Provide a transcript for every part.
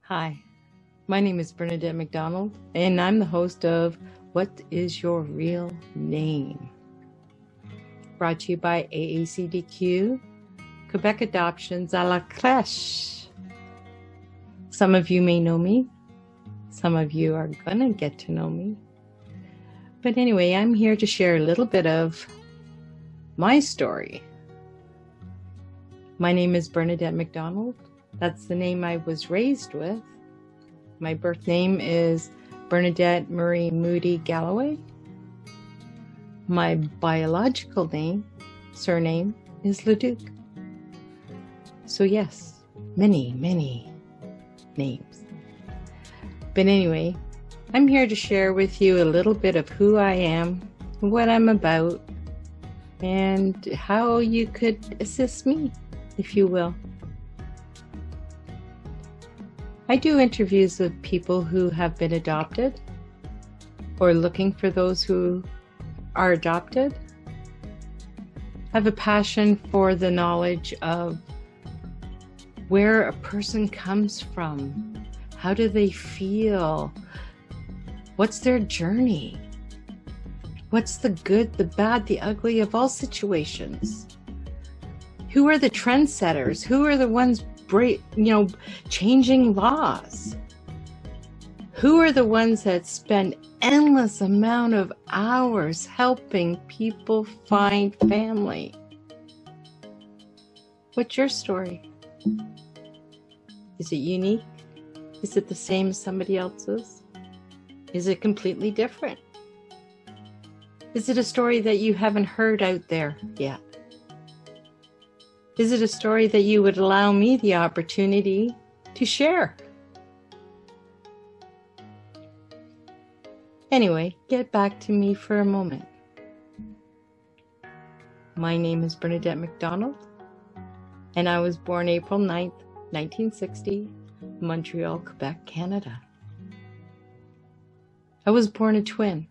Hi, my name is Bernadette McDonald, and I'm the host of What is Your Real Name? Brought to you by AACDQ, Quebec Adoptions à la Crèche. Some of you may know me. Some of you are going to get to know me. But anyway, I'm here to share a little bit of my story. My name is Bernadette McDonald. That's the name I was raised with. My birth name is Bernadette Marie Moody Galloway. My biological name, surname, is Leduc. So yes, many, many names. But anyway, I'm here to share with you a little bit of who I am, what I'm about, and how you could assist me, if you will. I do interviews with people who have been adopted or looking for those who are adopted. I have a passion for the knowledge of where a person comes from. How do they feel? What's their journey? What's the good, the bad, the ugly of all situations? Who are the trendsetters? Who are the ones changing laws? Who are the ones that spend endless amount of hours helping people find family? What's your story? Is it unique? Is it the same as somebody else's? Is it completely different? Is it a story that you haven't heard out there yet? Is it a story that you would allow me the opportunity to share? Anyway, get back to me for a moment. My name is Bernadette McDonald, and I was born April 9th, 1960, Montreal, Quebec, Canada. I was born a twin.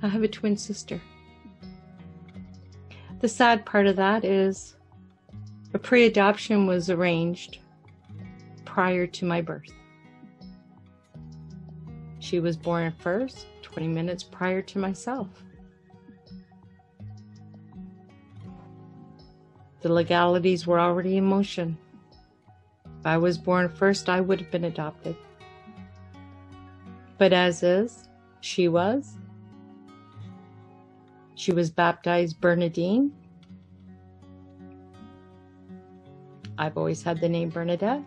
I have a twin sister. The sad part of that is a pre-adoption was arranged prior to my birth. She was born first, 20 minutes prior to myself. The legalities were already in motion. If I was born first, I would have been adopted. But as is, she was baptized Bernadine. I've always had the name Bernadette.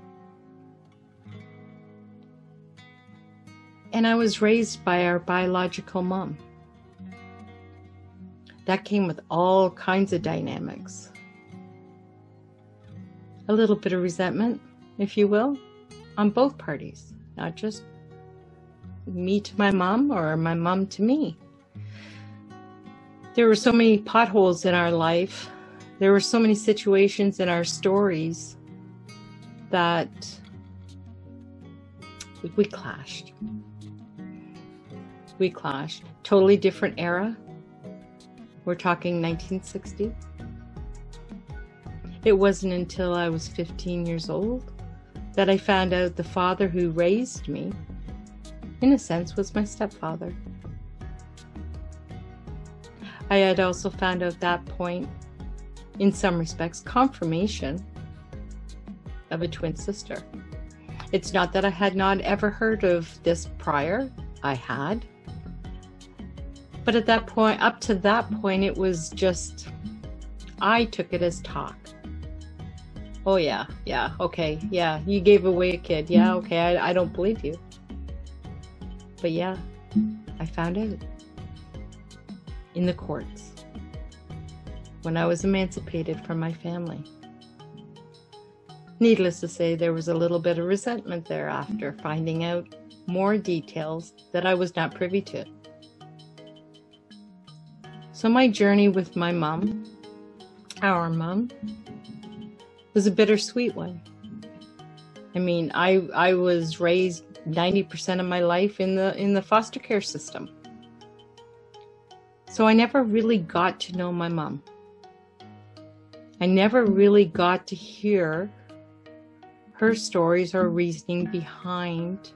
And I was raised by our biological mom. That came with all kinds of dynamics. A little bit of resentment, if you will, on both parties, not just me to my mom or my mom to me. There were so many potholes in our life. There were so many situations in our stories that we clashed. We clashed. Totally different era. We're talking 1960. It wasn't until I was 15 years old that I found out the father who raised me, in a sense, was my stepfather. I had also found out at that point, in some respects, confirmation of a twin sister. It's not that I had not ever heard of this prior. I had. But at that point, up to that point, it was just, I took it as talk. Oh yeah, okay, yeah, you gave away a kid. Yeah, okay, I don't believe you. But yeah, I found out in the courts when I was emancipated from my family. Needless to say, there was a little bit of resentment thereafter, finding out more details that I was not privy to. So my journey with my mom, our mom, was a bittersweet one. I mean, I was raised 90% of my life in the foster care system. So I never really got to know my mom. I never really got to hear her stories or reasoning behind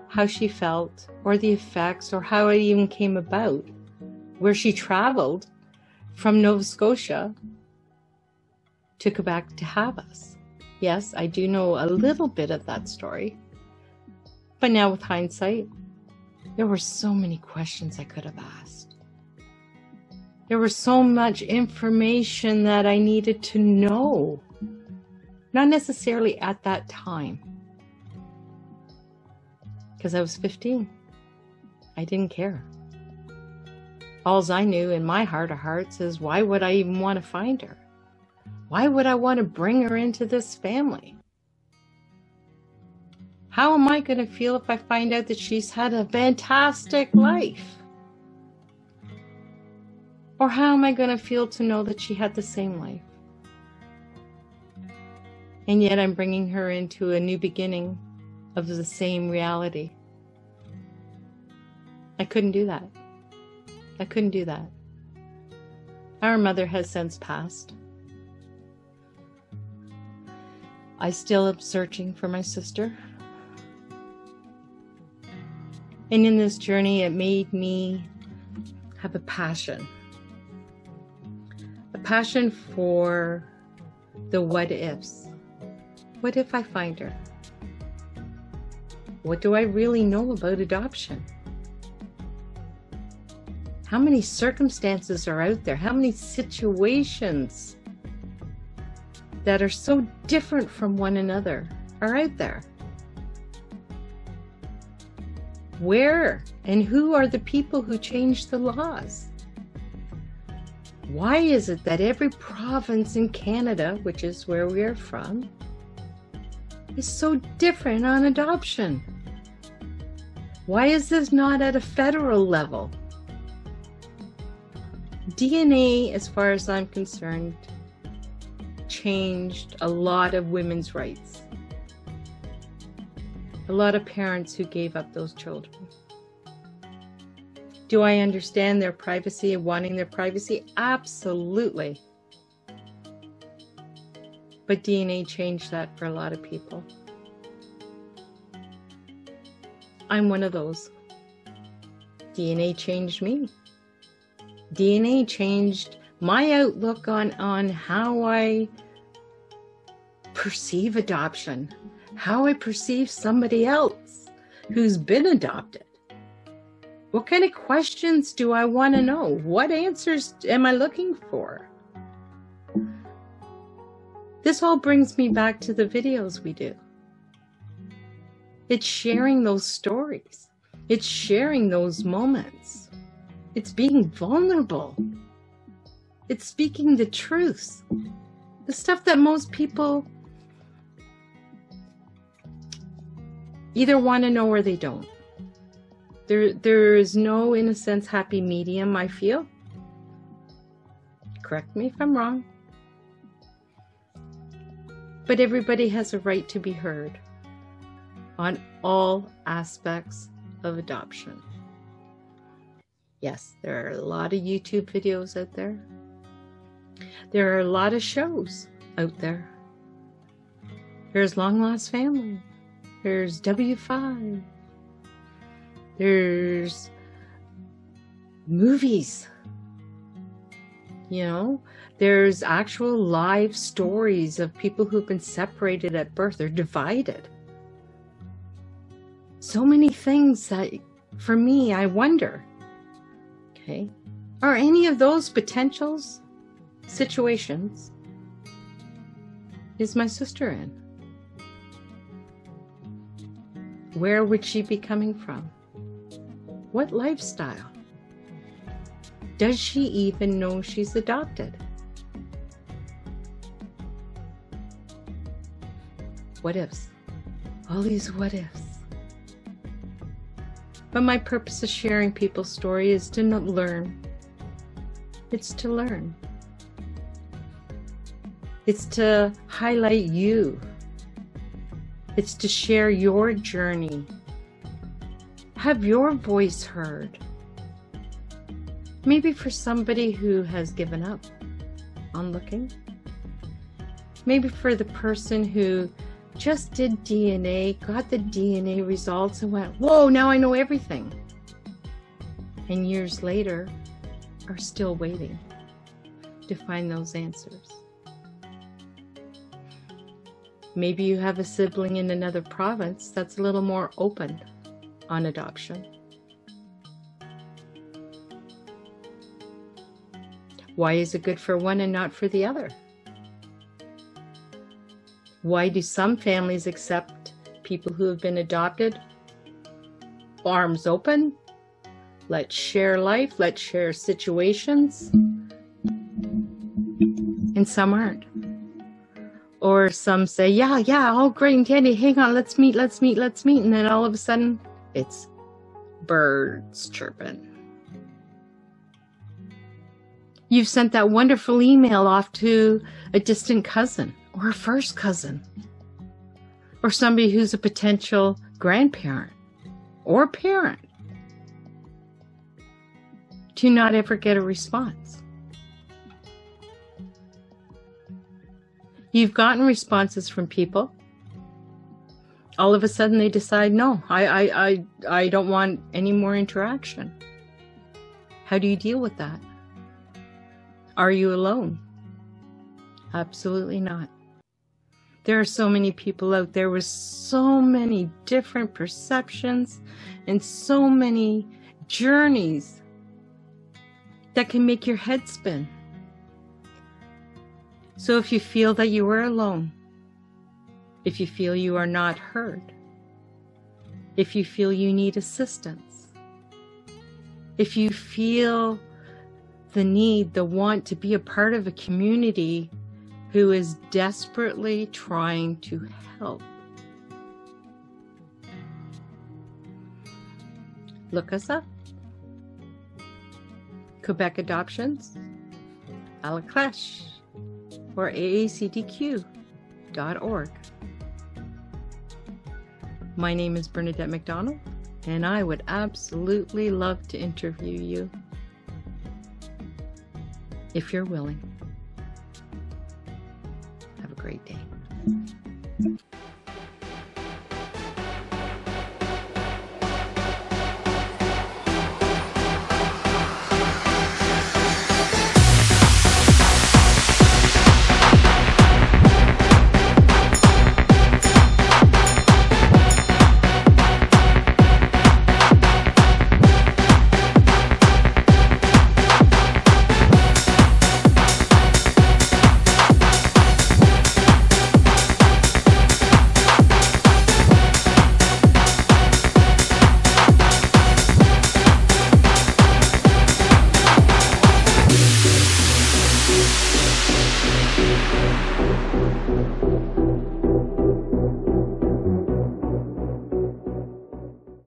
how she felt or the effects or how it even came about, where she traveled from Nova Scotia to Quebec to have us. Yes, I do know a little bit of that story, but now with hindsight, there were so many questions I could have asked. There was so much information that I needed to know, not necessarily at that time, because I was 15. I didn't care. All I knew in my heart of hearts is, why would I even want to find her? Why would I want to bring her into this family? How am I going to feel if I find out that she's had a fantastic life? Or how am I going to feel to know that she had the same life? And yet I'm bringing her into a new beginning of the same reality. I couldn't do that. I couldn't do that. Our mother has since passed. I still am searching for my sister. And in this journey, it made me have a passion. A passion for the what ifs. What if I find her? What do I really know about adoption? How many circumstances are out there? How many situations that are so different from one another are out there? Where and who are the people who change the laws? Why is it that every province in Canada, which is where we are from, is so different on adoption? Why is this not at a federal level? DNA, as far as I'm concerned, changed a lot of women's rights. A lot of parents who gave up those children. Do I understand their privacy and wanting their privacy? Absolutely. But DNA changed that for a lot of people. I'm one of those. DNA changed me. DNA changed my outlook on how I perceive adoption, how I perceive somebody else who's been adopted. What kind of questions do I want to know? What answers am I looking for? This all brings me back to the videos we do. It's sharing those stories. It's sharing those moments. It's being vulnerable. It's speaking the truth. The stuff that most people either want to know or they don't. There is no, in a sense, happy medium, I feel. Correct me if I'm wrong. But everybody has a right to be heard on all aspects of adoption. Yes, there are a lot of YouTube videos out there. There are a lot of shows out there. There's Long Lost Family. There's W5. There's movies. You know, there's actual live stories of people who've been separated at birth or divided. So many things that, for me, I wonder, okay, are any of those potentials, situations, is my sister in? Where would she be coming from? What lifestyle? Does she even know she's adopted? What ifs? All these what ifs. But my purpose of sharing people's story is to not learn. It's to learn. It's to highlight you. It's to share your journey. Have your voice heard. Maybe for somebody who has given up on looking. Maybe for the person who just did DNA, got the DNA results and went, whoa, now I know everything. And years later are still waiting to find those answers. Maybe you have a sibling in another province that's a little more open on adoption. Why is it good for one and not for the other? Why do some families accept people who have been adopted? Arms open. Let's share life. Let's share situations. And some aren't. Or some say, yeah, all great and dandy. Hang on, let's meet. And then all of a sudden, it's birds chirping. You've sent that wonderful email off to a distant cousin or a first cousin or somebody who's a potential grandparent or parent to not ever get a response. You've gotten responses from people. All of a sudden they decide, no, I don't want any more interaction. How do you deal with that? Are you alone? Absolutely not. There are so many people out there with so many different perceptions and so many journeys that can make your head spin. So if you feel that you are alone, if you feel you are not heard, if you feel you need assistance, if you feel the need, the want to be a part of a community who is desperately trying to help, look us up. Quebec Adoptions, à la crèche, or aacdq.org. My name is Bernadette McDonald, and I would absolutely love to interview you if you're willing. Have a great day.